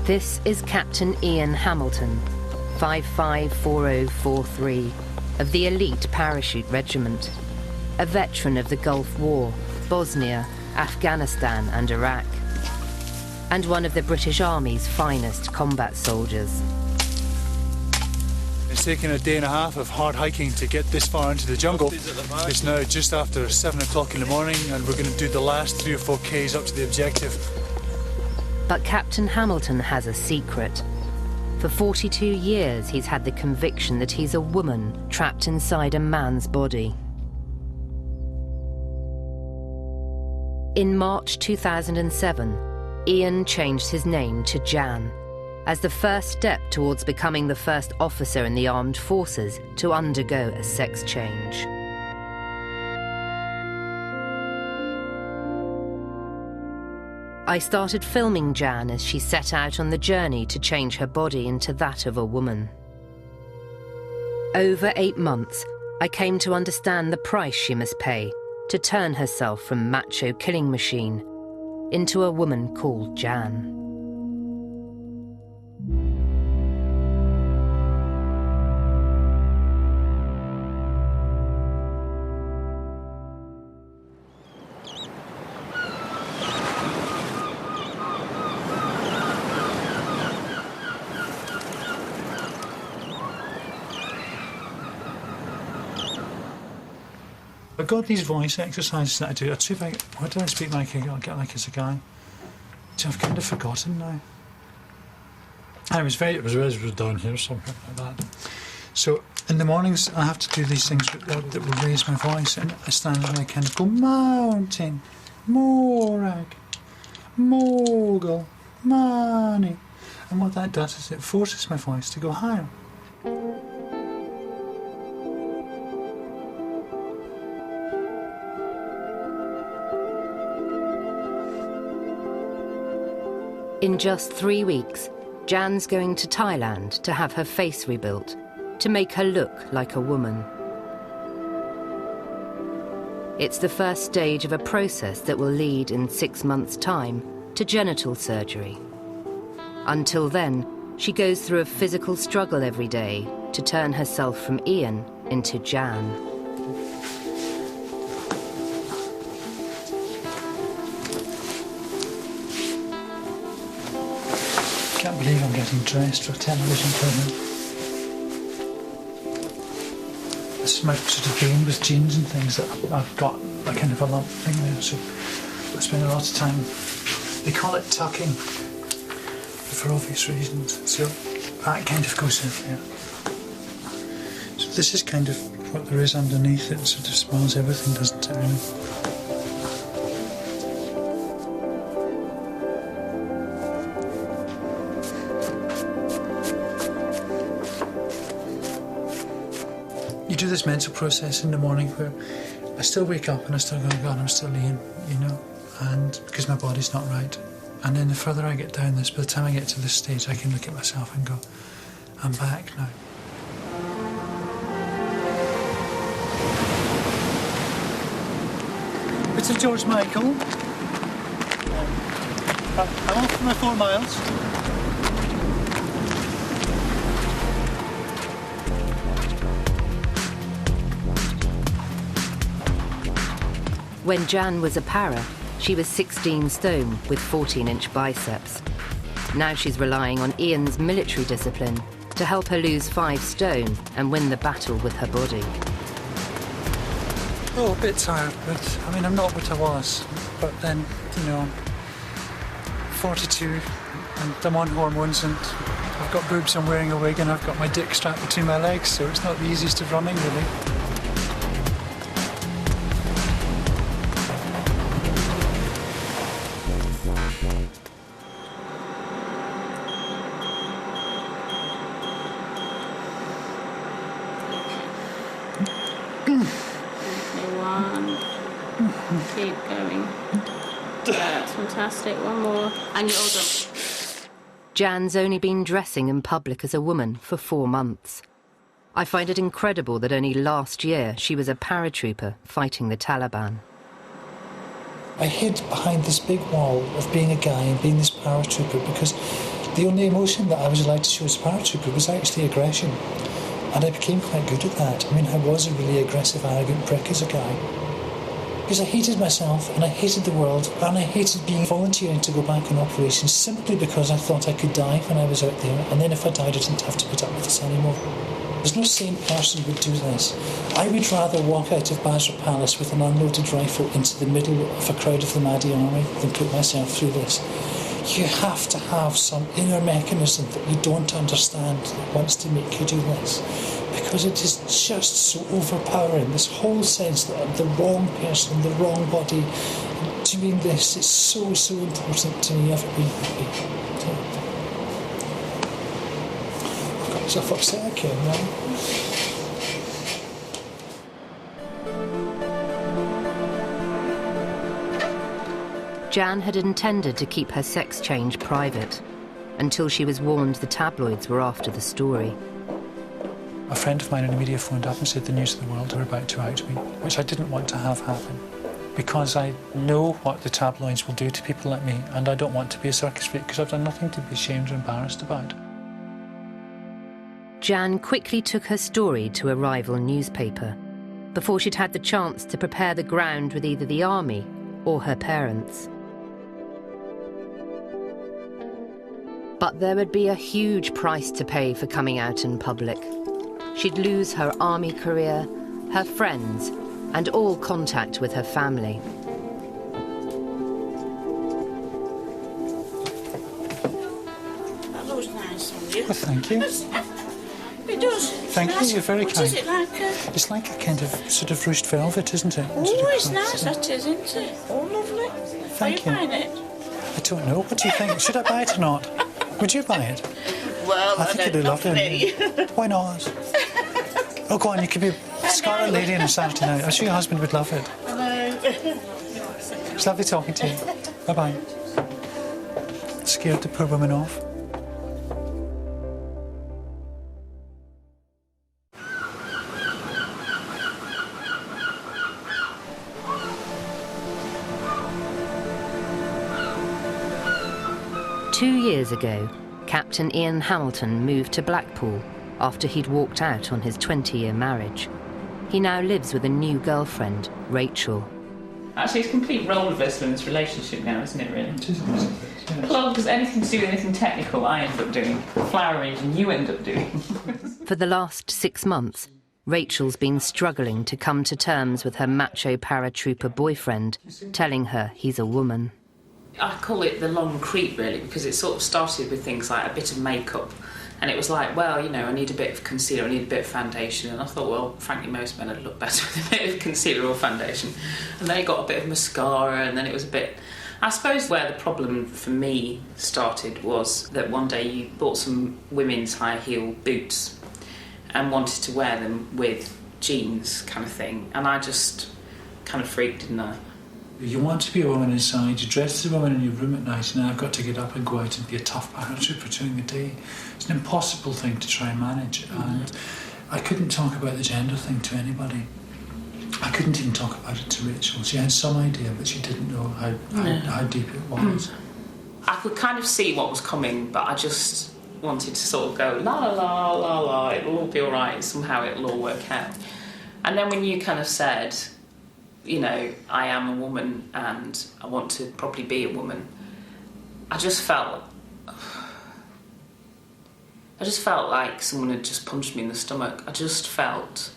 This is Captain Ian Hamilton, 554043, of the elite parachute regiment, a veteran of the Gulf War, Bosnia, Afghanistan and Iraq, and one of the British Army's finest combat soldiers. It's taken a day and a half of hard hiking to get this far into the jungle. It's now just after 7 o'clock in the morning and we're going to do the last 3 or 4 Ks up to the objective. But Captain Hamilton has a secret. For 42 years he's had the conviction that he's a woman trapped inside a man's body. In March 2007, Ian changed his name to Jan, as the first step towards becoming the first officer in the armed forces to undergo a sex change. I started filming Jan as she set out on the journey to change her body into that of a woman. Over 8 months, I came to understand the price she must pay to turn herself from macho killing machine into a woman called Jan. I've got these voice exercises that I do. I'd see if why do I speak like I'll get like as a guy? See, I've kind of forgotten now. It was down here, something like that. So in the mornings I have to do these things that will raise my voice, and I stand and I kind of go mountain, morag, mogul, money, and what that does is it forces my voice to go higher. In just 3 weeks, Jan's going to Thailand to have her face rebuilt, to make her look like a woman. It's the first stage of a process that will lead in 6 months' time to genital surgery. Until then, she goes through a physical struggle every day to turn herself from Ian into Jan. I can't believe I'm getting dressed for a television program. This is my sort of game with jeans and things that I've got a kind of a lump thing there, so I spend a lot of time. They call it tucking for obvious reasons, so that kind of goes in there. So this is kind of what there is underneath it, sort of spoils everything, doesn't it, really? You do this mental process in the morning where I still wake up and I still go, God, I'm still Ian, you know, and because my body's not right. And then the further I get down this, by the time I get to this stage, I can look at myself and go, I'm back now. It's a George Michael. I'm off for my 4 miles. When Jan was a para, she was 16 stone with 14-inch biceps. Now she's relying on Ian's military discipline to help her lose 5 stone and win the battle with her body. Oh, a bit tired, but I mean, I'm not what I was. But then, you know, 42 and I'm on hormones and I've got boobs, I'm wearing a wig and I've got my dick strapped between my legs, so it's not the easiest of running, really. Keep going. That's fantastic. One more. And you're all done. Jan's only been dressing in public as a woman for 4 months. I find it incredible that only last year she was a paratrooper fighting the Taliban. I hid behind this big wall of being a guy and being this paratrooper because the only emotion that I was allowed to show as a paratrooper was actually aggression. And I became quite good at that. I mean, I was a really aggressive, arrogant prick as a guy. Because I hated myself and I hated the world and I hated being volunteering to go back on operations simply because I thought I could die when I was out there, and then if I died I didn't have to put up with this anymore. There's no sane person would do this. I would rather walk out of Basra Palace with an unloaded rifle into the middle of a crowd of the Mahdi army than put myself through this. You have to have some inner mechanism that you don't understand that wants to make you do this. Because it is just so overpowering, this whole sense that I'm the wrong person, the wrong body. Doing this is so important to me. I've been happy. I've got myself upset again now. Jan had intended to keep her sex change private until she was warned the tabloids were after the story. A friend of mine in the media phoned up and said the news of the world were about to out me, which I didn't want to have happen, because I know what the tabloids will do to people like me, and I don't want to be a circus freak because I've done nothing to be ashamed or embarrassed about. Jan quickly took her story to a rival newspaper before she'd had the chance to prepare the ground with either the army or her parents. But there would be a huge price to pay for coming out in public. She'd lose her army career, her friends, and all contact with her family. That looks nice on you. Well, thank you. It does. Thank you, you're very kind. What is it like? It's like a kind of sort of ruched velvet, isn't it? Oh, it's nice, that is, isn't it? Oh, lovely. Thank you. Are you buying it? I don't know. What do you think? Should I buy it or not? Would you buy it? Well, I think you'd love it. Why not? Oh, go on, you could be a Scarlet Lady on a Saturday night. I'm sure your husband would love it. Hello. It's lovely talking to you. Bye-bye. Scared the poor woman off? Two years ago, Captain Ian Hamilton moved to Blackpool after he'd walked out on his 20-year marriage. He now lives with a new girlfriend, Rachel. Actually, it's complete role reversal in this relationship now, isn't it, really? It is, yes. Well, because anything to do with anything technical, I end up doing. Flower arranging, you end up doing. For the last 6 months, Rachel's been struggling to come to terms with her macho paratrooper boyfriend, telling her he's a woman. I call it the long creep, really, because it sort of started with things like a bit of makeup. And it was like, well, you know, I need a bit of concealer, I need a bit of foundation. And I thought, well, frankly, most men would look better with a bit of concealer or foundation. And then he got a bit of mascara, and then it was a bit... I suppose where the problem for me started was that one day you bought some women's high heel boots and wanted to wear them with jeans kind of thing. And I just kind of freaked, didn't I? You want to be a woman inside, you dress as a woman in your room at night, and now I've got to get up and go out and be a tough paratrooper during the day. It's an impossible thing to try and manage, and I couldn't talk about the gender thing to anybody. I couldn't even talk about it to Rachel. She had some idea, but she didn't know how deep it was. I could kind of see what was coming, but I just wanted to sort of go, la la la la la, it'll all be all right, somehow it'll all work out. And then when you kind of said, you know, I am a woman and I want to probably be a woman, I just felt like someone had just punched me in the stomach. I just felt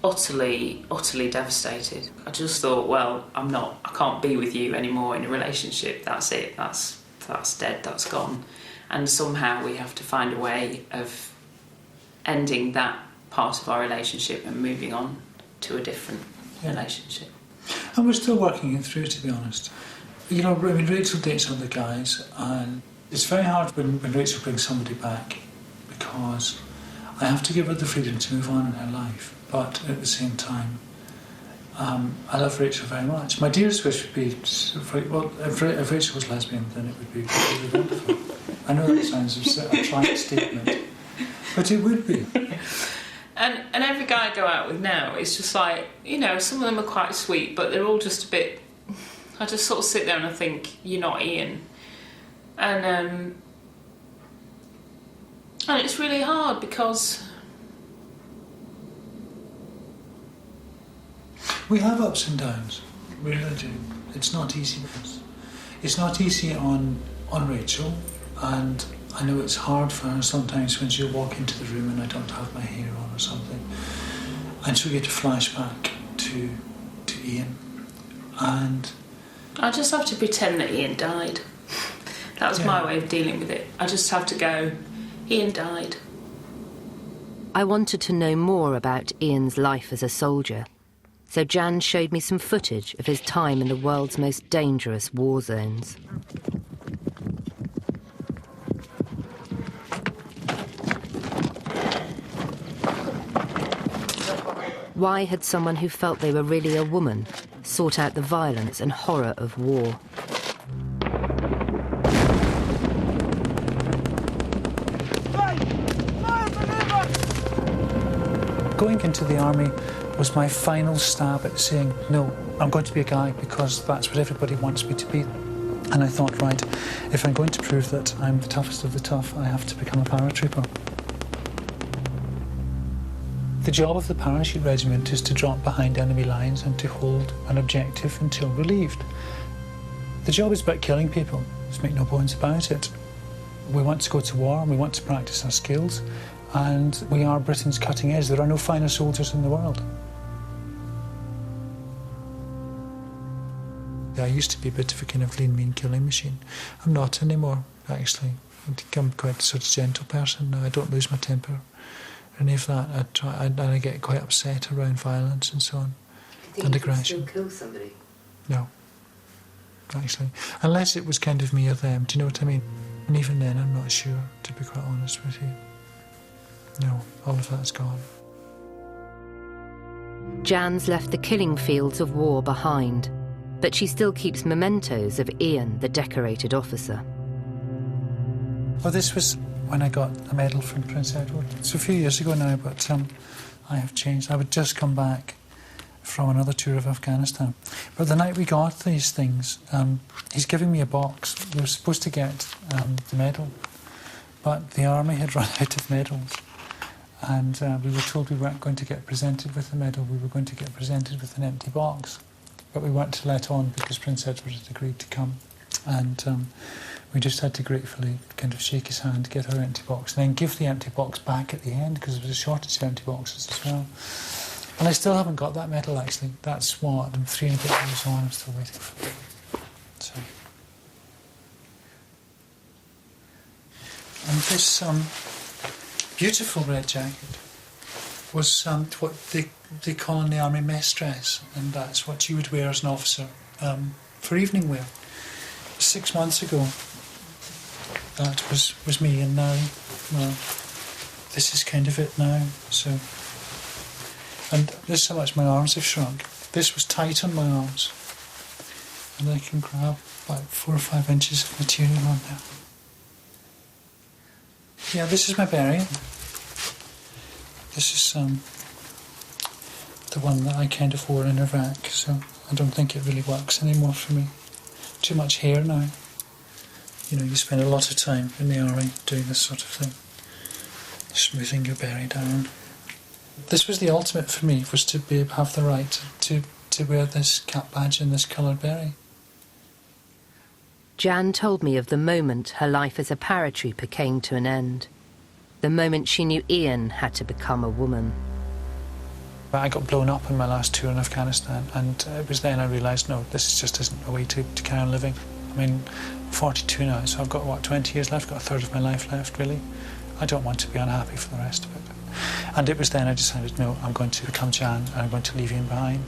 utterly devastated. I just thought, well, I can't be with you anymore in a relationship. That's it. That's dead. That's gone. And somehow we have to find a way of ending that part of our relationship and moving on to a different relationship. And we're still working it through, to be honest. You know, I mean, Rachel dates other guys, and it's very hard when Rachel brings somebody back, because I have to give her the freedom to move on in her life. But at the same time, I love Rachel very much. My dearest wish would be, well, if Rachel was lesbian, then it would be really wonderful. I know that sounds a trite statement, but it would be. And every guy I go out with now, it's just like, you know, some of them are quite sweet, but they're all just a bit I just sort of sit there and I think, you're not Ian. And it's really hard because... We have ups and downs, we really do. It's not easy with us. It's not easy on Rachel, and I know it's hard for her sometimes when she'll walk into the room and I don't have my hair on or something. And she'll get a flashback to Ian. And I just have to pretend that Ian died. That was my way of dealing with it. I just have to go, Ian died. I wanted to know more about Ian's life as a soldier, so Jan showed me some footage of his time in the world's most dangerous war zones. Why had someone who felt they were really a woman sought out the violence and horror of war? going into the army was my final stab at saying, no, I'm going to be a guy because that's what everybody wants me to be. And I thought, right, if I'm going to prove that I'm the toughest of the tough, I have to become a paratrooper. The job of the parachute regiment is to drop behind enemy lines and to hold an objective until relieved. The job is about killing people, let's make no bones about it. We want to go to war and we want to practice our skills, and we are Britain's cutting edge. There are no finer soldiers in the world. I used to be a bit of a kind of lean, mean killing machine. I'm not anymore, actually. I'm quite a sort of gentle person now. I don't lose my temper or any of that. I get quite upset around violence and so on. And aggression. You still kill somebody? No, actually. Unless it was kind of me or them, do you know what I mean? And even then, I'm not sure, to be quite honest with you. No, all of that's gone. Jan's left the killing fields of war behind, but she still keeps mementos of Ian, the decorated officer. Well, this was when I got a medal from Prince Edward. It's a few years ago now, but I have changed. I would just come back from another tour of Afghanistan. But the night we got these things, he's giving me a box. We were supposed to get the medal, but the army had run out of medals. And we were told we weren't going to get presented with a medal, we were going to get presented with an empty box. But we weren't to let on because Prince Edward had agreed to come. And we just had to gratefully kind of shake his hand, get our empty box, and then give the empty box back at the end because there was a shortage of empty boxes as well. And I still haven't got that medal, actually. That's what, I'm 3 and a bit years on, I'm still waiting for it. So. And this beautiful red jacket was what they call in the army mess dress, and that's what you would wear as an officer for evening wear. 6 months ago, that was me, and now, well, this is kind of it now, so. And this is how much my arms have shrunk. This was tight on my arms, and I can grab about 4 or 5 inches of material on there. Yeah, this is my beret. This is the one that I kind of wore in Iraq, so I don't think it really works anymore for me. Too much hair now. You know, you spend a lot of time in the army doing this sort of thing, smoothing your beret down. This was the ultimate for me, was to have the right to wear this cap badge and this coloured beret. Jan told me of the moment her life as a paratrooper came to an end. The moment she knew Ian had to become a woman. I got blown up in my last tour in Afghanistan, and it was then I realised, no, this just isn't a way to carry on living. I mean, I'm 42 now, so I've got, what, 20 years left? I've got a third of my life left, really. I don't want to be unhappy for the rest of it. And it was then I decided, no, I'm going to become Jan, and I'm going to leave Ian behind.